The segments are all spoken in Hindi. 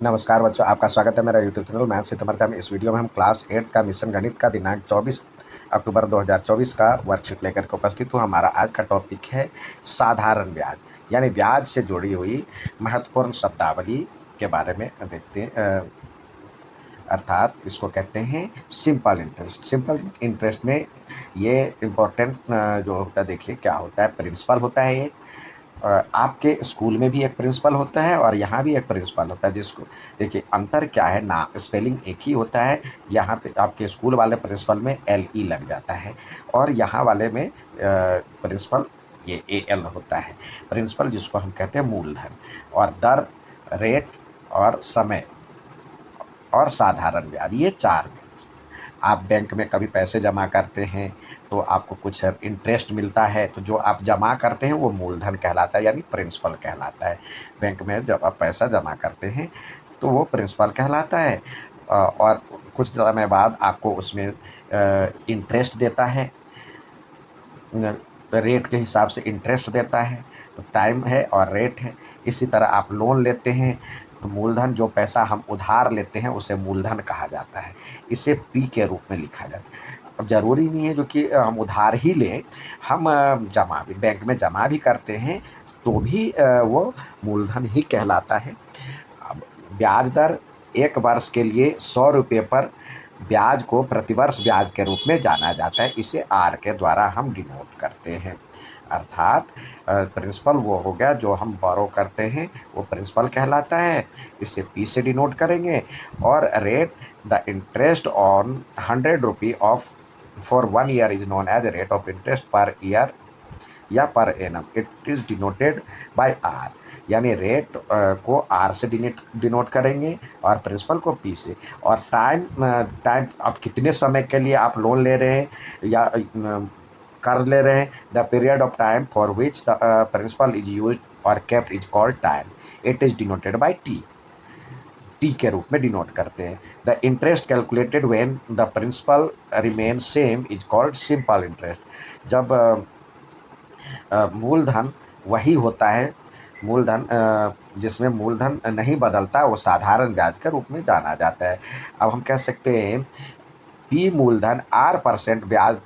नमस्कार बच्चों, आपका स्वागत है मेरा यूट्यूब चैनल मैथ सितमरका में। इस वीडियो में हम क्लास 8 का मिशन गणित का दिनांक 24 अक्टूबर 2024 का वर्कशीट लेकर के उपस्थित हूँ। हमारा आज का टॉपिक है साधारण ब्याज, यानी ब्याज से जुड़ी हुई महत्वपूर्ण शब्दावली के बारे में देखते हैं। अर्थात इसको कहते हैं सिंपल इंटरेस्ट। सिंपल इंटरेस्ट में ये इम्पोर्टेंट जो होता है, देखिए क्या होता है। प्रिंसिपल होता है एक, आपके स्कूल में भी एक प्रिंसिपल होता है और यहाँ भी एक प्रिंसिपल होता है। जिसको देखिए अंतर क्या है ना, स्पेलिंग एक ही होता है। यहाँ पे आपके स्कूल वाले प्रिंसिपल में LE लग जाता है और यहाँ वाले में प्रिंसिपल ये AL होता है। प्रिंसिपल जिसको हम कहते हैं मूलधन, और दर, रेट और समय और साधारण ब्याज, ये चार। आप बैंक में कभी पैसे जमा करते हैं तो आपको कुछ इंटरेस्ट मिलता है, तो जो आप जमा करते हैं वो मूलधन कहलाता है, यानी प्रिंसिपल कहलाता है। बैंक में जब आप पैसा जमा करते हैं तो वो प्रिंसिपल कहलाता है, और कुछ समय बाद आपको उसमें इंटरेस्ट देता है, रेट के हिसाब से इंटरेस्ट देता है। तो टाइम है और रेट है। इसी तरह आप लोन लेते हैं तो मूलधन, जो पैसा हम उधार लेते हैं उसे मूलधन कहा जाता है। इसे P के रूप में लिखा जाता है। अब ज़रूरी नहीं है जो कि हम उधार ही लें, हम जमा भी बैंक में जमा भी करते हैं तो भी वो मूलधन ही कहलाता है। अब ब्याज दर, एक वर्ष के लिए 100 रुपये पर ब्याज को प्रतिवर्ष ब्याज के रूप में जाना जाता है। इसे R के द्वारा हम डिनोट करते हैं। अर्थात प्रिंसिपल वो हो गया जो हम बोरो करते हैं, वो प्रिंसिपल कहलाता है। इसे P से डिनोट करेंगे। और rate, the interest on 100 rupee of for 1 year is known as rate of interest per year या per annum. It is denoted by R, यानी रेट को R से डिनोट करेंगे और प्रिंसिपल को P से। और टाइम अब कितने समय के लिए आप लोन ले रहे हैं या कर्ज ले रहे हैं, the period of time for which the principal is use or kept is called time. It is denoted by T के रूप में डिनोट करते हैं। The interest calculated when the principal remain same is called simple interest. जब मूलधन वही होता है, मूलधन जिसमें मूलधन नहीं बदलता, वो साधारण ब्याज के रूप में जाना जाता है। अब हम कह सकते हैं P मूलधन R% ब्याज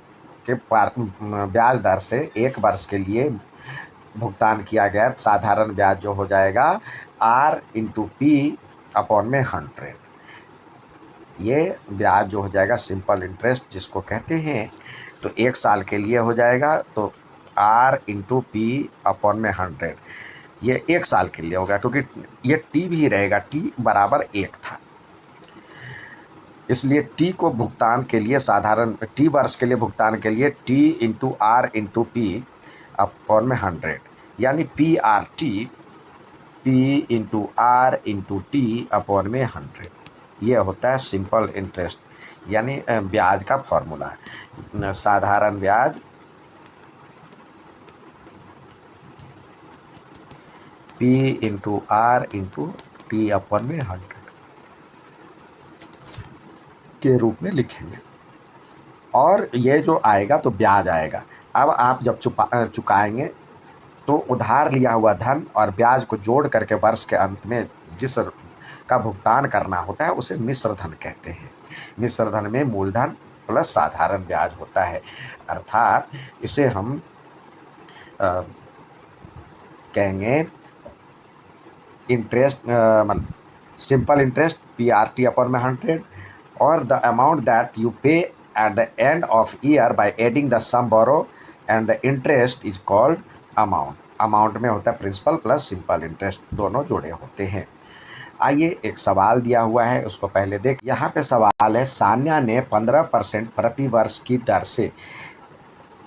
के ब्याज दर से एक वर्ष के लिए भुगतान किया गया साधारण ब्याज जो हो जाएगा R×P/100। ये ब्याज जो हो जाएगा सिंपल इंटरेस्ट जिसको कहते हैं, तो एक साल के लिए हो जाएगा तो R×P/100। ये एक साल के लिए होगा, क्योंकि ये T भी रहेगा, T बराबर 1 था। इसलिए T को भुगतान के लिए, साधारण T वर्ष के लिए भुगतान के लिए T×R×P/100, यानी P/R×T/100। ये होता है सिंपल इंटरेस्ट, यानी ब्याज का फॉर्मूला। साधारण ब्याज P/R×T/100 के रूप में लिखेंगे। और ये जो आएगा तो ब्याज आएगा। अब आप जब चुकाएंगे तो उधार लिया हुआ धन और ब्याज को जोड़ करके वर्ष के अंत में जिस का भुगतान करना होता है उसे मिश्र धन कहते हैं। मिश्र धन में मूलधन प्लस साधारण ब्याज होता है। अर्थात इसे हम कहेंगे इंटरेस्ट, सिंपल इंटरेस्ट P/R/T/100, और the amount that you pay at the end of year by adding the sum borrow and the interest is called amount. Amount में होता है प्रिंसिपल प्लस सिंपल इंटरेस्ट, दोनों जुड़े होते हैं। आइए, एक सवाल दिया हुआ है, उसको पहले देख। यहाँ पे सवाल है, सान्या ने 15% प्रति वर्ष की दर से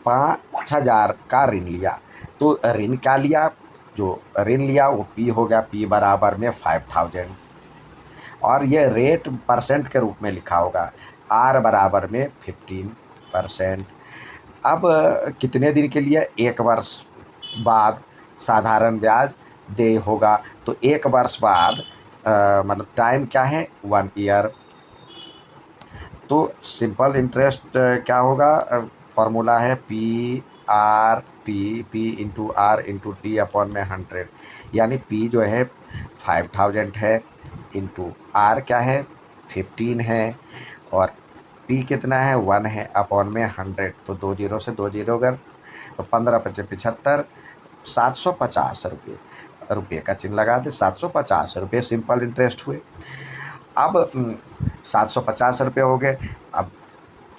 5,000 का ऋण लिया। तो ऋण क्या लिया, जो ऋण लिया वो P हो गया, P बराबर में 5,000, और ये रेट परसेंट के रूप में लिखा होगा, R बराबर में 15%। अब कितने दिन के लिए, एक वर्ष बाद साधारण ब्याज दे होगा, तो एक वर्ष बाद मतलब टाइम क्या है, 1 ईयर। तो सिंपल इंटरेस्ट क्या होगा, फॉर्मूला है P/R/T, यानी P जो है 5,000 है, इंटू आर क्या है 15 है, और पी कितना है 1 है, अपॉन में 100, तो 2 जीरो से 2 जीरो अगर, तो 15 पचे 75, 750 रुपये का चिन्ह लगा दे, 750 रुपये सिंपल इंटरेस्ट हुए। अब 750 रुपये हो गए। अब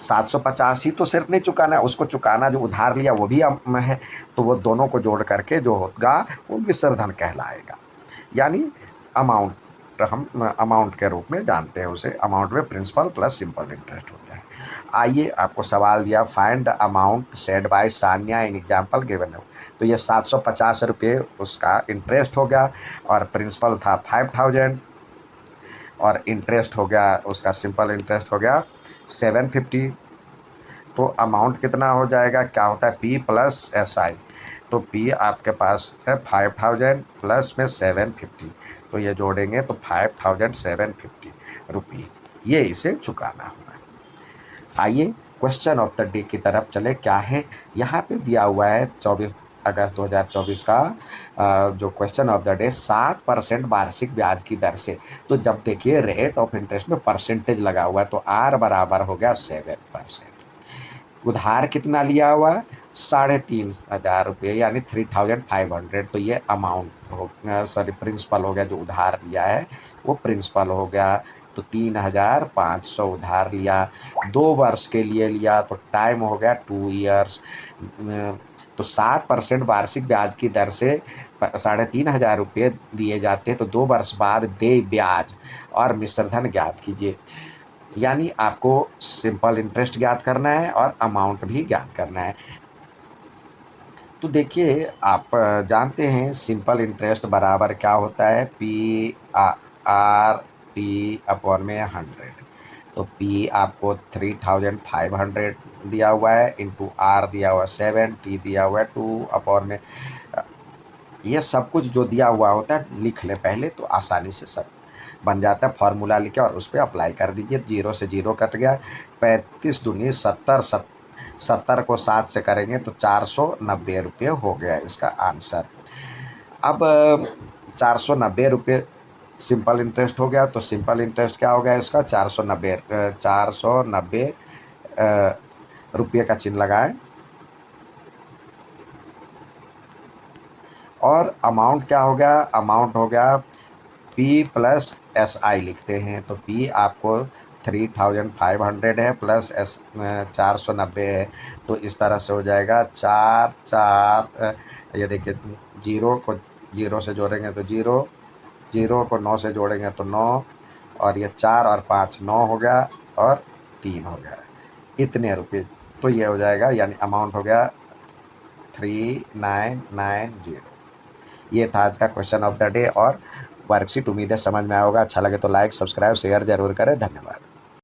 750 ही तो सिर्फ नहीं चुकाना है, उसको चुकाना जो उधार लिया वो भी है, तो वो दोनों को जोड़ करके जो होगा वो मिश्र धन कहलाएगा। यानी अमाउंट, हम अमाउंट के रूप में जानते हैं उसे। अमाउंट में प्रिंसिपल प्लस सिंपल इंटरेस्ट होता है। आइए, आपको सवाल दिया find the amount said by Sanya in example given है, तो ये 750 रुपये उसका इंटरेस्ट हो गया, और प्रिंसिपल था 5000, और इंटरेस्ट हो गया उसका, सिंपल इंटरेस्ट हो गया 750। तो अमाउंट कितना हो जाएगा, क्या होता है पी प्लस एस आई, तो पी आपके पास है 5000 प्लस में 750, तो ये जोड़ेंगे तो 5750 रुपये, ये इसे चुकाना होगा। आइए क्वेश्चन ऑफ द डे की तरफ चले। क्या है यहाँ पे दिया हुआ है 24 अगस्त 2024 का जो क्वेश्चन ऑफ द डे, 7% वार्षिक ब्याज की दर से। तो जब देखिए रेट ऑफ इंटरेस्ट में परसेंटेज लगा हुआ है, तो आर बराबर हो गया 7%। उधार कितना लिया हुआ है 3500 रुपये, यानी 3500, तो ये अमाउंट हो, सॉरी प्रिंसिपल हो गया, जो उधार लिया है वो प्रिंसिपल हो गया। तो 3500 उधार लिया, 2 वर्ष के लिए लिया, तो टाइम हो गया 2 ईयर्स। तो 7% वार्षिक ब्याज की दर से 3500 रुपये दिए जाते हैं, तो 2 वर्ष बाद दे ब्याज और मिश्रधन ज्ञात कीजिए। यानी आपको सिंपल इंटरेस्ट ज्ञात करना है और अमाउंट भी ज्ञात करना है। तो देखिए, आप जानते हैं सिंपल इंटरेस्ट बराबर क्या होता है, पी आर टी अपॉन में 100। तो पी आपको 3500 दिया हुआ है, इंटू आर दिया हुआ है 7, टी दिया हुआ है 2 अपॉन में, ये सब कुछ जो दिया हुआ होता है लिख ले पहले, तो आसानी से सब बन जाता है। फार्मूला लिखे और उस पर अप्लाई कर दीजिए। 0 से 0 कट गया, 35 दूनी 70, 70 को 7 से करेंगे तो 490 रुपये हो गया इसका आंसर। अब 490 रुपये सिंपल इंटरेस्ट हो गया, तो सिंपल इंटरेस्ट क्या हो गया इसका 490 रुपये का चिन्ह लगाएं, और अमाउंट क्या हो गया, अमाउंट हो गया पी प्लस एस आई लिखते हैं। तो पी आपको 3500 है प्लस एस 490 है, तो इस तरह से हो जाएगा 4 4, ये देखिए 0 से जोड़ेंगे तो 0, 0 को 9 से जोड़ेंगे तो 9, और ये 4 और 5 9 हो गया, और 3 हो गया, इतने रुपये। तो ये हो जाएगा, यानी अमाउंट हो गया 3990। ये था आज का क्वेश्चन ऑफ द डे और वर्कशीट। उम्मीद है समझ में आएगा। अच्छा लगे तो लाइक सब्सक्राइब शेयर जरूर करें। धन्यवाद।